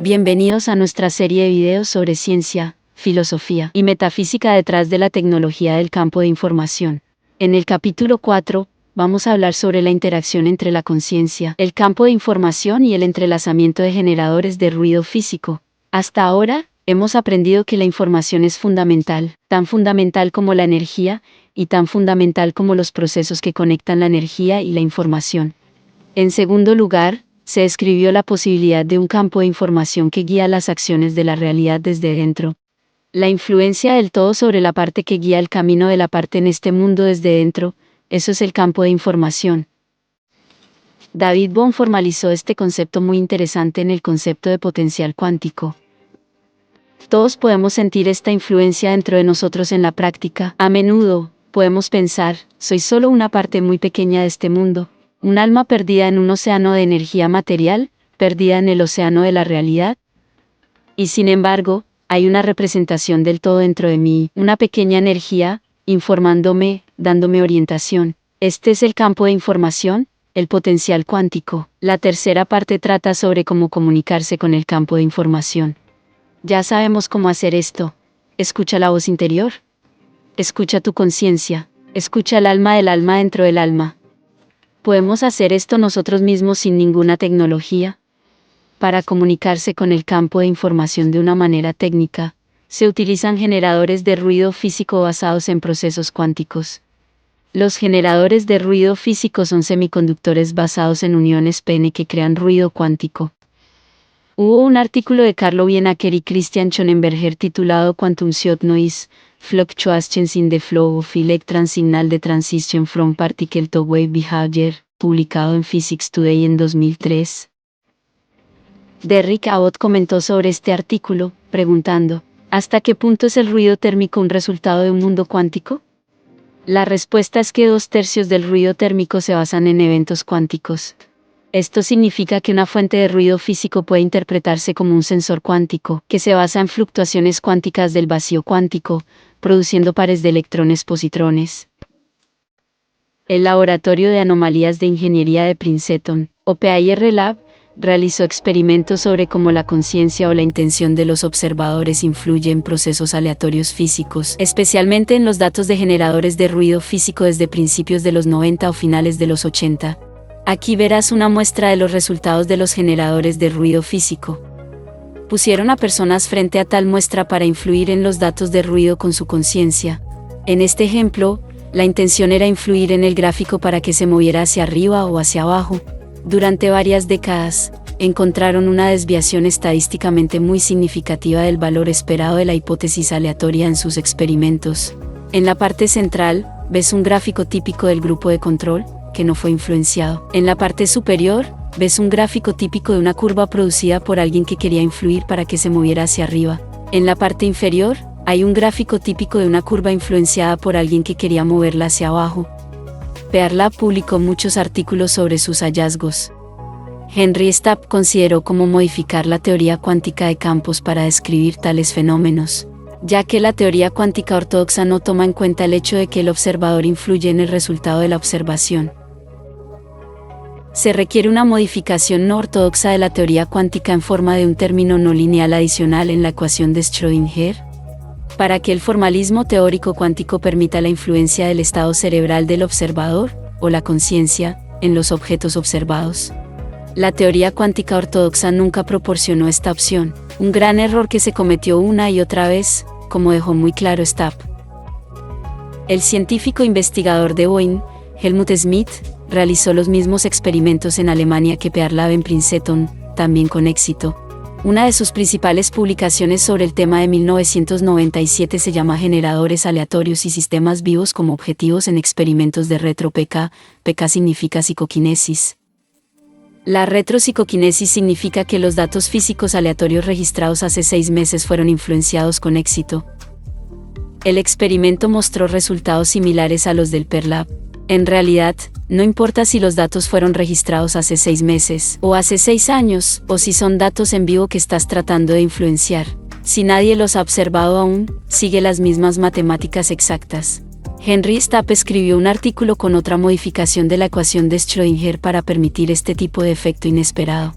Bienvenidos a nuestra serie de videos sobre ciencia, filosofía y metafísica detrás de la tecnología del campo de información. En el capítulo 4, vamos a hablar sobre la interacción entre la conciencia, el campo de información y el entrelazamiento de generadores de ruido físico. Hasta ahora, hemos aprendido que la información es fundamental, tan fundamental como la energía, y tan fundamental como los procesos que conectan la energía y la información. En segundo lugar, se describió la posibilidad de un campo de información que guía las acciones de la realidad desde dentro. La influencia del todo sobre la parte que guía el camino de la parte en este mundo desde dentro, eso es el campo de información. David Bohm formalizó este concepto muy interesante en el concepto de potencial cuántico. Todos podemos sentir esta influencia dentro de nosotros en la práctica. A menudo, podemos pensar, soy solo una parte muy pequeña de este mundo. Un alma perdida en un océano de energía material, perdida en el océano de la realidad. Y sin embargo, hay una representación del todo dentro de mí, una pequeña energía, informándome, dándome orientación. Este es el campo de información, el potencial cuántico. La tercera parte trata sobre cómo comunicarse con el campo de información. Ya sabemos cómo hacer esto. Escucha la voz interior. Escucha tu conciencia. Escucha el alma del alma dentro del alma. ¿Podemos hacer esto nosotros mismos sin ninguna tecnología? Para comunicarse con el campo de información de una manera técnica, se utilizan generadores de ruido físico basados en procesos cuánticos. Los generadores de ruido físico son semiconductores basados en uniones PN que crean ruido cuántico. Hubo un artículo de Carlo Bienacker y Christian Schonenberger titulado Quantum Shot Noise, Fluctuations in the Flow of Electron Signal the Transition from Particle to Wave Behavior, publicado en Physics Today en 2003. Derrick Abbott comentó sobre este artículo, preguntando, ¿hasta qué punto es el ruido térmico un resultado de un mundo cuántico? La respuesta es que 2/3 del ruido térmico se basan en eventos cuánticos. Esto significa que una fuente de ruido físico puede interpretarse como un sensor cuántico, que se basa en fluctuaciones cuánticas del vacío cuántico, produciendo pares de electrones-positrones. El Laboratorio de Anomalías de Ingeniería de Princeton, OPIR Lab, realizó experimentos sobre cómo la conciencia o la intención de los observadores influye en procesos aleatorios físicos, especialmente en los datos de generadores de ruido físico desde principios de los 90 o finales de los 80. Aquí verás una muestra de los resultados de los generadores de ruido físico. Pusieron a personas frente a tal muestra para influir en los datos de ruido con su conciencia. En este ejemplo, la intención era influir en el gráfico para que se moviera hacia arriba o hacia abajo. Durante varias décadas, encontraron una desviación estadísticamente muy significativa del valor esperado de la hipótesis aleatoria en sus experimentos. En la parte central, ves un gráfico típico del grupo de control, que no fue influenciado. En la parte superior, ves un gráfico típico de una curva producida por alguien que quería influir para que se moviera hacia arriba. En la parte inferior, hay un gráfico típico de una curva influenciada por alguien que quería moverla hacia abajo. Pear Lab publicó muchos artículos sobre sus hallazgos. Henry Stapp consideró cómo modificar la teoría cuántica de campos para describir tales fenómenos, ya que la teoría cuántica ortodoxa no toma en cuenta el hecho de que el observador influye en el resultado de la observación. Se requiere una modificación no ortodoxa de la teoría cuántica en forma de un término no lineal adicional en la ecuación de Schrödinger, para que el formalismo teórico cuántico permita la influencia del estado cerebral del observador, o la conciencia, en los objetos observados. La teoría cuántica ortodoxa nunca proporcionó esta opción, un gran error que se cometió una y otra vez, como dejó muy claro Stapp. El científico investigador de Boeing, Helmut Schmidt, realizó los mismos experimentos en Alemania que Pear Lab en Princeton, también con éxito. Una de sus principales publicaciones sobre el tema de 1997 se llama Generadores aleatorios y sistemas vivos como objetivos en experimentos de retro-PK. PK significa psicoquinesis. La retropsicoquinesis significa que los datos físicos aleatorios registrados hace 6 meses fueron influenciados con éxito. El experimento mostró resultados similares a los del Pear Lab. En realidad, no importa si los datos fueron registrados hace 6 meses, o hace 6 años, o si son datos en vivo que estás tratando de influenciar. Si nadie los ha observado aún, sigue las mismas matemáticas exactas. Henry Stapp escribió un artículo con otra modificación de la ecuación de Schrödinger para permitir este tipo de efecto inesperado.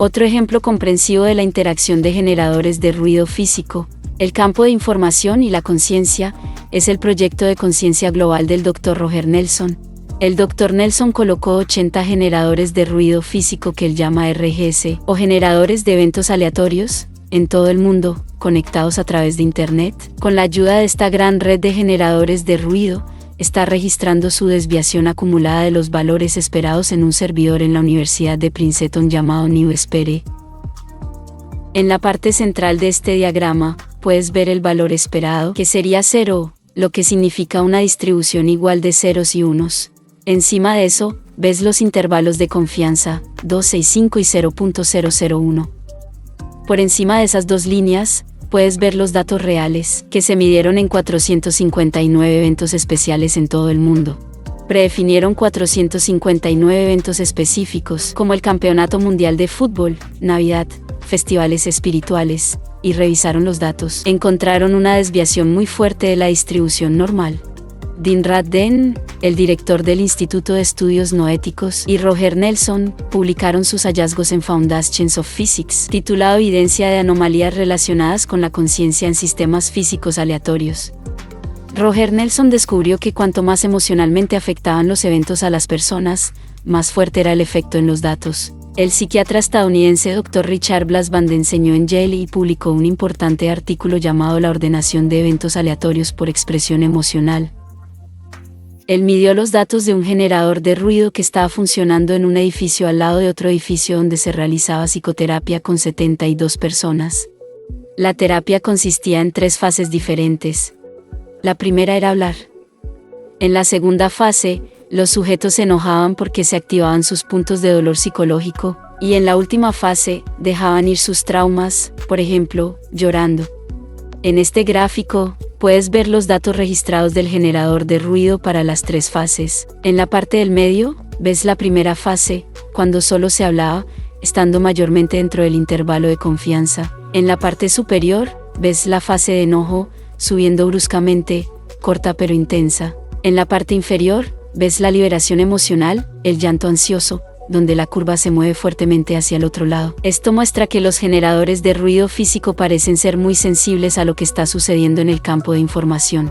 Otro ejemplo comprensivo de la interacción de generadores de ruido físico, el campo de información y la conciencia, es el proyecto de conciencia global del Dr. Roger Nelson. El Dr. Nelson colocó 80 generadores de ruido físico que él llama RGS, o generadores de eventos aleatorios, en todo el mundo, conectados a través de Internet. Con la ayuda de esta gran red de generadores de ruido, está registrando su desviación acumulada de los valores esperados en un servidor en la Universidad de Princeton llamado NewSpere. En la parte central de este diagrama, puedes ver el valor esperado, que sería 0, lo que significa una distribución igual de ceros y unos. Encima de eso, ves los intervalos de confianza, 265 y 0.001. Por encima de esas dos líneas, puedes ver los datos reales, que se midieron en 459 eventos especiales en todo el mundo. Predefinieron 459 eventos específicos, como el Campeonato Mundial de Fútbol, Navidad, festivales espirituales, y revisaron los datos. Encontraron una desviación muy fuerte de la distribución normal. Dean Radden, el director del Instituto de Estudios Noéticos, y Roger Nelson, publicaron sus hallazgos en Foundations of Physics, titulado Evidencia de anomalías relacionadas con la conciencia en sistemas físicos aleatorios. Roger Nelson descubrió que cuanto más emocionalmente afectaban los eventos a las personas, más fuerte era el efecto en los datos. El psiquiatra estadounidense Dr. Richard Blasband enseñó en Yale y publicó un importante artículo llamado La ordenación de eventos aleatorios por expresión emocional. Él midió los datos de un generador de ruido que estaba funcionando en un edificio al lado de otro edificio donde se realizaba psicoterapia con 72 personas. La terapia consistía en 3 fases diferentes. La primera era hablar. En la segunda fase, los sujetos se enojaban porque se activaban sus puntos de dolor psicológico, y en la última fase, dejaban ir sus traumas, por ejemplo, llorando. En este gráfico, puedes ver los datos registrados del generador de ruido para las 3 fases. En la parte del medio, ves la primera fase, cuando solo se hablaba, estando mayormente dentro del intervalo de confianza. En la parte superior, ves la fase de enojo, subiendo bruscamente, corta pero intensa. En la parte inferior, ves la liberación emocional, el llanto ansioso, donde la curva se mueve fuertemente hacia el otro lado. Esto muestra que los generadores de ruido físico parecen ser muy sensibles a lo que está sucediendo en el campo de información.